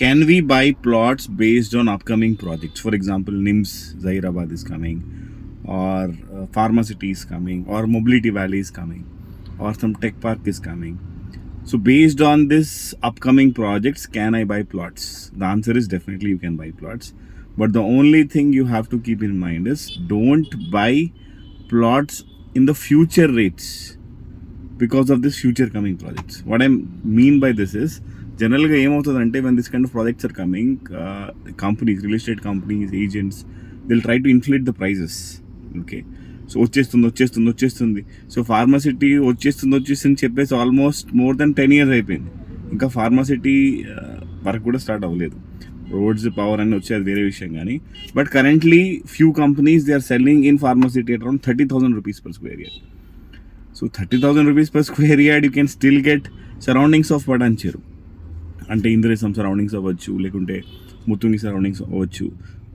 can we buy plots based on upcoming projects? For example, NIMS Zahirabad is coming, or Pharma City is coming, or Mobility Valley is coming, or some tech park is coming. So based on this upcoming projects, can I buy plots? The answer is definitely you can buy plots. But the only thing you have to keep in mind is don't buy plots in the future rates because of this future coming projects. What I mean by this is, జనరల్గా ఏమవుతుందంటే when this kind of projects are coming, companies, real estate companies, agents, they'll try to inflate the prices. Okay, so వచ్చేస్తుంది. So Pharma City వచ్చేస్తుంది చెప్పేసి almost more than 10 years అయిపోయింది. ఇంకా Pharma City work కూడా start అవ్వలేదు. Roads, power అన్నీ వచ్చేది వేరే విషయం కానీ, but currently few companies they are selling in Pharma City at around 30,000 rupees per square yard. So 30,000 rupees per square yard you can still get surroundings of Patancheru, అంటే Indresham surroundings అవ్వచ్చు, లేకుంటే ముత్తుంగి సరౌండింగ్స్ అవ్వచ్చు.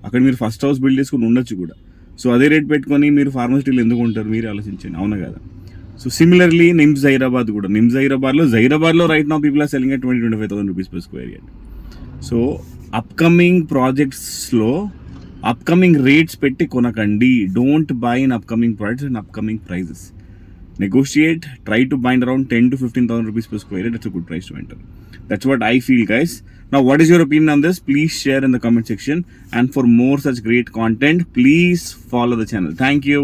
అక్కడ మీరు ఫస్ట్ హౌస్ బిల్డ్ చేసుకుని ఉండొచ్చు కూడా. So అదే రేట్ పెట్టుకొని మీరు ఫార్మాసిటీలో ఎందుకు ఉంటారు, మీరు ఆలోచించండి, అవునా కదా? సో సిమిలర్లీ నిమ్స్ జహీరాబాద్ కూడా, నిమ్స్ జహీరాబాద్లో right now people are selling at 25,000 rupees per square yard. So upcoming ప్రాజెక్ట్స్లో అప్కమింగ్ రేట్స్ పెట్టి కొనకండి. Don't buy in upcoming projects and upcoming prices. Negotiate, try to bind around 10 to 15,000 rupees per square yard. That's a good price to enter. That's what I feel, guys. Now, what is your opinion on this? Please share in the comment section. And for more such great content, please follow the channel. Thank you.